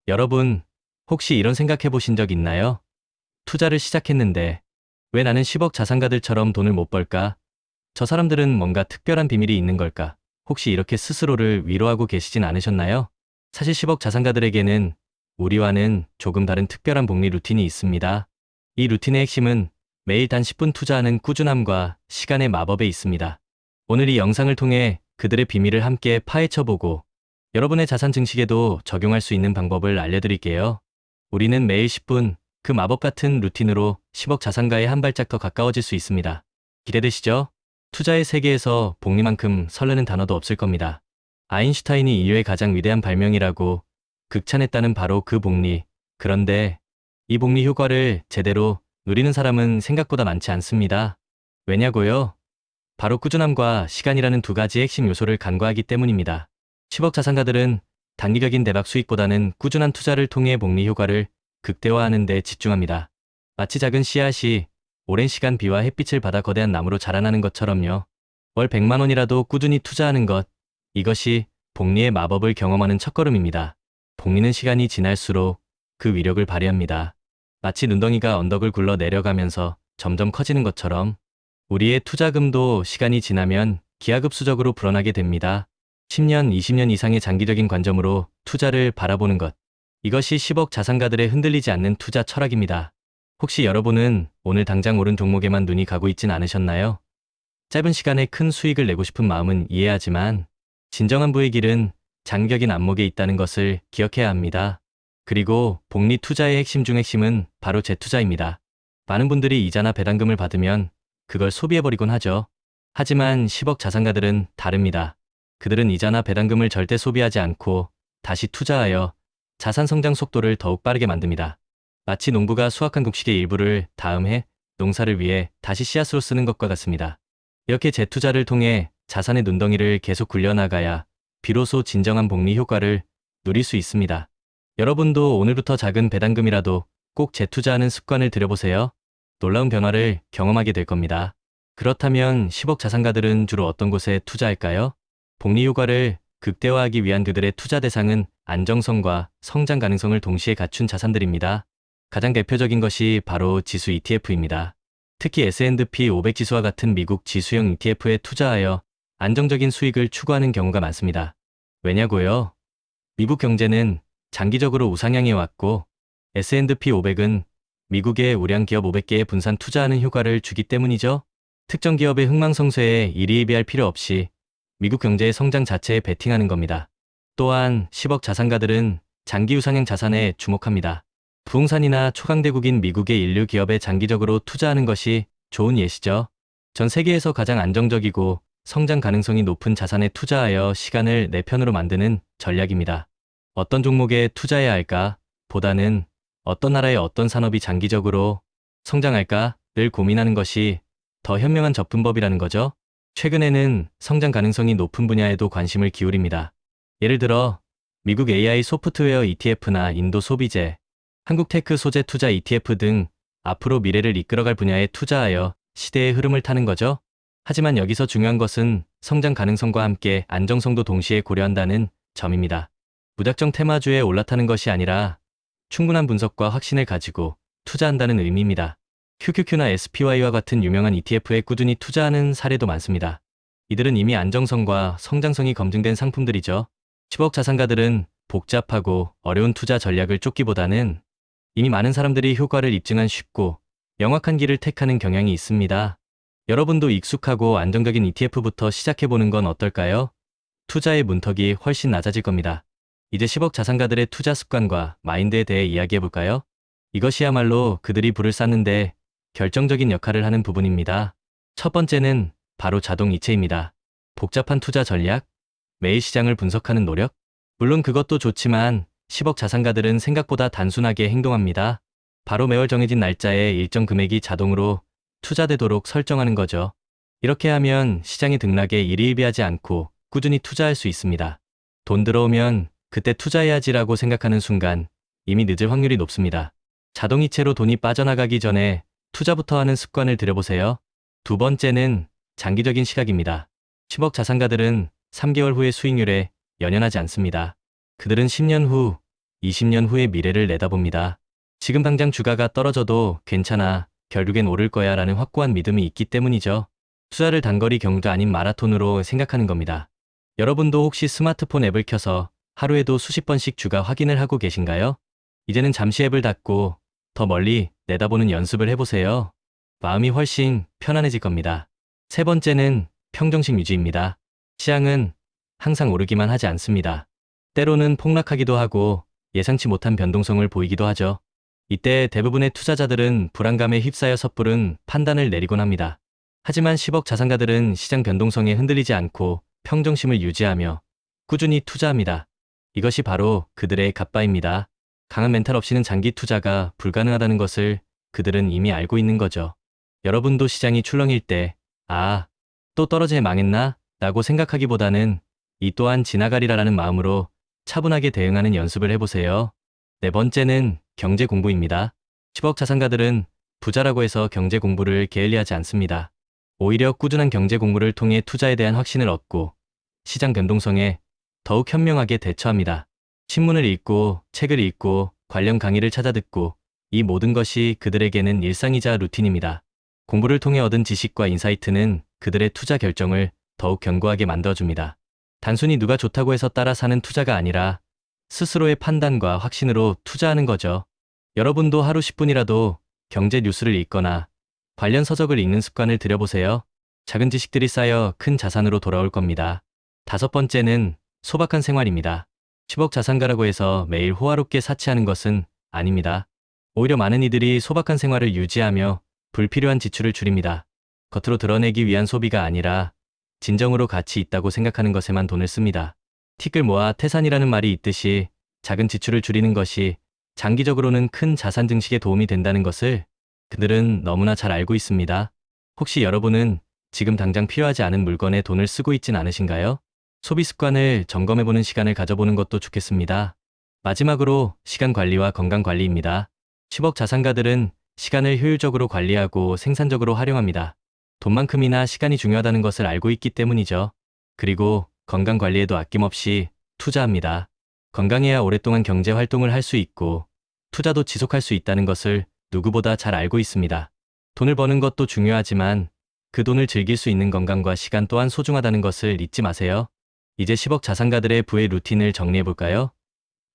여러분, 혹시 이런 생각해 보신 적 있나요? 투자를 시작했는데 왜 나는 10억 자산가들처럼 돈을 못 벌까? 저 사람들은 뭔가 특별한 비밀이 있는 걸까? 혹시 이렇게 스스로를 위로하고 계시진 않으셨나요? 사실 10억 자산가들에게는 우리와는 조금 다른 특별한 복리 루틴이 있습니다. 이 루틴의 핵심은 매일 단 10분 투자하는 꾸준함과 시간의 마법에 있습니다. 오늘 이 영상을 통해 그들의 비밀을 함께 파헤쳐보고 여러분의 자산 증식에도 적용할 수 있는 방법을 알려드릴게요. 우리는 매일 10분 그 마법 같은 루틴으로 10억 자산가에 한 발짝 더 가까워질 수 있습니다. 기대되시죠? 투자의 세계에서 복리만큼 설레는 단어도 없을 겁니다. 아인슈타인이 인류의 가장 위대한 발명이라고 극찬했다는 바로 그 복리. 그런데 이 복리 효과를 제대로 누리는 사람은 생각보다 많지 않습니다. 왜냐고요? 바로 꾸준함과 시간이라는 두 가지 핵심 요소를 간과하기 때문입니다. 10억 자산가들은 단기적인 대박 수익보다는 꾸준한 투자를 통해 복리 효과를 극대화하는 데 집중합니다. 마치 작은 씨앗이 오랜 시간 비와 햇빛을 받아 거대한 나무로 자라나는 것처럼요. 월 100만 원이라도 꾸준히 투자하는 것, 이것이 복리의 마법을 경험하는 첫걸음입니다. 복리는 시간이 지날수록 그 위력을 발휘합니다. 마치 눈덩이가 언덕을 굴러 내려가면서 점점 커지는 것처럼 우리의 투자금도 시간이 지나면 기하급수적으로 불어나게 됩니다. 10년, 20년 이상의 장기적인 관점으로 투자를 바라보는 것. 이것이 10억 자산가들의 흔들리지 않는 투자 철학입니다. 혹시 여러분은 오늘 당장 오른 종목에만 눈이 가고 있진 않으셨나요? 짧은 시간에 큰 수익을 내고 싶은 마음은 이해하지만 진정한 부의 길은 장기적인 안목에 있다는 것을 기억해야 합니다. 그리고 복리 투자의 핵심 중 핵심은 바로 재투자입니다. 많은 분들이 이자나 배당금을 받으면 그걸 소비해버리곤 하죠. 하지만 10억 자산가들은 다릅니다. 그들은 이자나 배당금을 절대 소비하지 않고 다시 투자하여 자산 성장 속도를 더욱 빠르게 만듭니다. 마치 농부가 수확한 곡식의 일부를 다음 해 농사를 위해 다시 씨앗으로 쓰는 것과 같습니다. 이렇게 재투자를 통해 자산의 눈덩이를 계속 굴려나가야 비로소 진정한 복리 효과를 누릴 수 있습니다. 여러분도 오늘부터 작은 배당금이라도 꼭 재투자하는 습관을 들여보세요. 놀라운 변화를 경험하게 될 겁니다. 그렇다면 10억 자산가들은 주로 어떤 곳에 투자할까요? 복리 효과를 극대화하기 위한 그들의 투자 대상은 안정성과 성장 가능성을 동시에 갖춘 자산들입니다. 가장 대표적인 것이 바로 지수 ETF입니다. 특히 S&P 500 지수와 같은 미국 지수형 ETF에 투자하여 안정적인 수익을 추구하는 경우가 많습니다. 왜냐고요? 미국 경제는 장기적으로 우상향해 왔고 S&P 500은 미국의 우량 기업 500개에 분산 투자하는 효과를 주기 때문이죠. 특정 기업의 흥망성쇠에 일희일비할 필요 없이 미국 경제의 성장 자체에 베팅하는 겁니다. 또한 10억 자산가들은 장기 우상향 자산에 주목합니다. 부동산이나 초강대국인 미국의 인류 기업에 장기적으로 투자하는 것이 좋은 예시죠. 전 세계에서 가장 안정적이고 성장 가능성이 높은 자산에 투자하여 시간을 내 편으로 만드는 전략입니다. 어떤 종목에 투자해야 할까? 보다는 어떤 나라의 어떤 산업이 장기적으로 성장할까?를 고민하는 것이 더 현명한 접근법이라는 거죠. 최근에는 성장 가능성이 높은 분야에도 관심을 기울입니다. 예를 들어 미국 AI 소프트웨어 ETF나 인도 소비재, 한국 테크 소재 투자 ETF 등 앞으로 미래를 이끌어갈 분야에 투자하여 시대의 흐름을 타는 거죠. 하지만 여기서 중요한 것은 성장 가능성과 함께 안정성도 동시에 고려한다는 점입니다. 무작정 테마주에 올라타는 것이 아니라 충분한 분석과 확신을 가지고 투자한다는 의미입니다. QQQ나 SPY와 같은 유명한 ETF에 꾸준히 투자하는 사례도 많습니다. 이들은 이미 안정성과 성장성이 검증된 상품들이죠. 10억 자산가들은 복잡하고 어려운 투자 전략을 쫓기보다는 이미 많은 사람들이 효과를 입증한 쉽고 명확한 길을 택하는 경향이 있습니다. 여러분도 익숙하고 안정적인 ETF부터 시작해보는 건 어떨까요? 투자의 문턱이 훨씬 낮아질 겁니다. 이제 10억 자산가들의 투자 습관과 마인드에 대해 이야기해볼까요? 이것이야말로 그들이 부를 쌓는데 결정적인 역할을 하는 부분입니다. 첫 번째는 바로 자동 이체입니다. 복잡한 투자 전략, 매일 시장을 분석하는 노력? 물론 그것도 좋지만 10억 자산가들은 생각보다 단순하게 행동합니다. 바로 매월 정해진 날짜에 일정 금액이 자동으로 투자되도록 설정하는 거죠. 이렇게 하면 시장의 등락에 일희일비하지 않고 꾸준히 투자할 수 있습니다. 돈 들어오면 그때 투자해야지라고 생각하는 순간 이미 늦을 확률이 높습니다. 자동이체로 돈이 빠져나가기 전에 투자부터 하는 습관을 들여보세요. 두 번째는 장기적인 시각입니다. 10억 자산가들은 3개월 후의 수익률에 연연하지 않습니다. 그들은 10년 후, 20년 후의 미래를 내다봅니다. 지금 당장 주가가 떨어져도 괜찮아, 결국엔 오를 거야 라는 확고한 믿음이 있기 때문이죠. 투자를 단거리 경주 아닌 마라톤으로 생각하는 겁니다. 여러분도 혹시 스마트폰 앱을 켜서 하루에도 수십 번씩 주가 확인을 하고 계신가요? 이제는 잠시 앱을 닫고 더 멀리 내다보는 연습을 해보세요. 마음이 훨씬 편안해질 겁니다. 세 번째는 평정심 유지입니다. 시장은 항상 오르기만 하지 않습니다. 때로는 폭락하기도 하고 예상치 못한 변동성을 보이기도 하죠. 이때 대부분의 투자자들은 불안감에 휩싸여 섣부른 판단을 내리곤 합니다. 하지만 10억 자산가들은 시장 변동성에 흔들리지 않고 평정심을 유지하며 꾸준히 투자합니다. 이것이 바로 그들의 갓바입니다. 강한 멘탈 없이는 장기 투자가 불가능하다는 것을 그들은 이미 알고 있는 거죠. 여러분도 시장이 출렁일 때, 아, 또 떨어져 망했나? 라고 생각하기보다는 이 또한 지나가리라라는 마음으로 차분하게 대응하는 연습을 해보세요. 네 번째는 경제 공부입니다. 10억 자산가들은 부자라고 해서 경제 공부를 게을리하지 않습니다. 오히려 꾸준한 경제 공부를 통해 투자에 대한 확신을 얻고 시장 변동성에 더욱 현명하게 대처합니다. 신문을 읽고 책을 읽고 관련 강의를 찾아 듣고 이 모든 것이 그들에게는 일상이자 루틴입니다. 공부를 통해 얻은 지식과 인사이트는 그들의 투자 결정을 더욱 견고하게 만들어줍니다. 단순히 누가 좋다고 해서 따라 사는 투자가 아니라 스스로의 판단과 확신으로 투자하는 거죠. 여러분도 하루 10분이라도 경제 뉴스를 읽거나 관련 서적을 읽는 습관을 들여보세요. 작은 지식들이 쌓여 큰 자산으로 돌아올 겁니다. 다섯 번째는 소박한 생활입니다. 10억 자산가라고 해서 매일 호화롭게 사치하는 것은 아닙니다. 오히려 많은 이들이 소박한 생활을 유지하며 불필요한 지출을 줄입니다. 겉으로 드러내기 위한 소비가 아니라 진정으로 가치 있다고 생각하는 것에만 돈을 씁니다. 티끌 모아 태산이라는 말이 있듯이 작은 지출을 줄이는 것이 장기적으로는 큰 자산 증식에 도움이 된다는 것을 그들은 너무나 잘 알고 있습니다. 혹시 여러분은 지금 당장 필요하지 않은 물건에 돈을 쓰고 있진 않으신가요? 소비 습관을 점검해보는 시간을 가져보는 것도 좋겠습니다. 마지막으로 시간 관리와 건강 관리입니다. 10억 자산가들은 시간을 효율적으로 관리하고 생산적으로 활용합니다. 돈만큼이나 시간이 중요하다는 것을 알고 있기 때문이죠. 그리고 건강 관리에도 아낌없이 투자합니다. 건강해야 오랫동안 경제 활동을 할 수 있고 투자도 지속할 수 있다는 것을 누구보다 잘 알고 있습니다. 돈을 버는 것도 중요하지만 그 돈을 즐길 수 있는 건강과 시간 또한 소중하다는 것을 잊지 마세요. 이제 10억 자산가들의 부의 루틴을 정리해볼까요?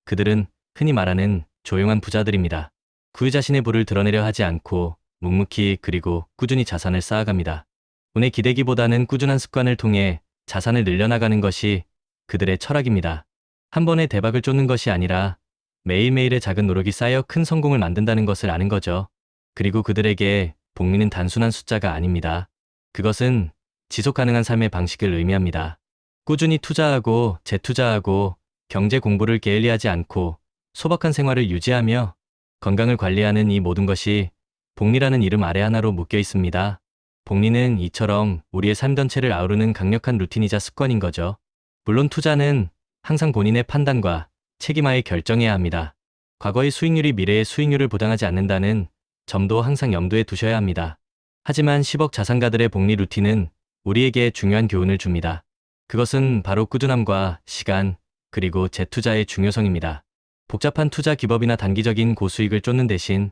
그들은 흔히 말하는 조용한 부자들입니다. 그 자신의 부를 드러내려 하지 않고 묵묵히 그리고 꾸준히 자산을 쌓아갑니다. 운에 기대기보다는 꾸준한 습관을 통해 자산을 늘려나가는 것이 그들의 철학입니다. 한 번에 대박을 쫓는 것이 아니라 매일매일의 작은 노력이 쌓여 큰 성공을 만든다는 것을 아는 거죠. 그리고 그들에게 복리는 단순한 숫자가 아닙니다. 그것은 지속 가능한 삶의 방식을 의미합니다. 꾸준히 투자하고 재투자하고 경제 공부를 게을리하지 않고 소박한 생활을 유지하며 건강을 관리하는 이 모든 것이 복리라는 이름 아래 하나로 묶여 있습니다. 복리는 이처럼 우리의 삶 전체를 아우르는 강력한 루틴이자 습관인 거죠. 물론 투자는 항상 본인의 판단과 책임하에 결정해야 합니다. 과거의 수익률이 미래의 수익률을 보장하지 않는다는 점도 항상 염두에 두셔야 합니다. 하지만 10억 자산가들의 복리 루틴은 우리에게 중요한 교훈을 줍니다. 그것은 바로 꾸준함과 시간, 그리고 재투자의 중요성입니다. 복잡한 투자 기법이나 단기적인 고수익을 쫓는 대신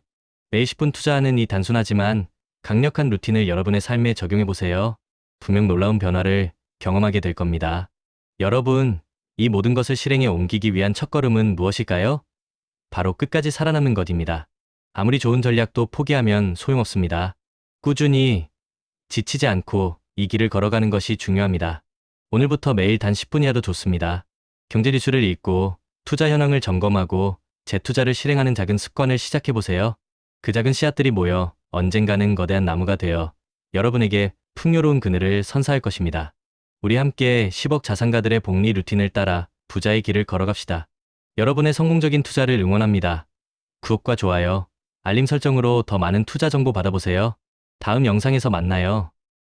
매일 10분 투자하는 이 단순하지만 강력한 루틴을 여러분의 삶에 적용해보세요. 분명 놀라운 변화를 경험하게 될 겁니다. 여러분, 이 모든 것을 실행에 옮기기 위한 첫걸음은 무엇일까요? 바로 끝까지 살아남는 것입니다. 아무리 좋은 전략도 포기하면 소용없습니다. 꾸준히 지치지 않고 이 길을 걸어가는 것이 중요합니다. 오늘부터 매일 단 10분이라도 좋습니다. 경제 뉴스를 읽고 투자 현황을 점검하고 재투자를 실행하는 작은 습관을 시작해보세요. 그 작은 씨앗들이 모여 언젠가는 거대한 나무가 되어 여러분에게 풍요로운 그늘을 선사할 것입니다. 우리 함께 10억 자산가들의 복리 루틴을 따라 부자의 길을 걸어갑시다. 여러분의 성공적인 투자를 응원합니다. 구독과 좋아요, 알림 설정으로 더 많은 투자 정보 받아보세요. 다음 영상에서 만나요.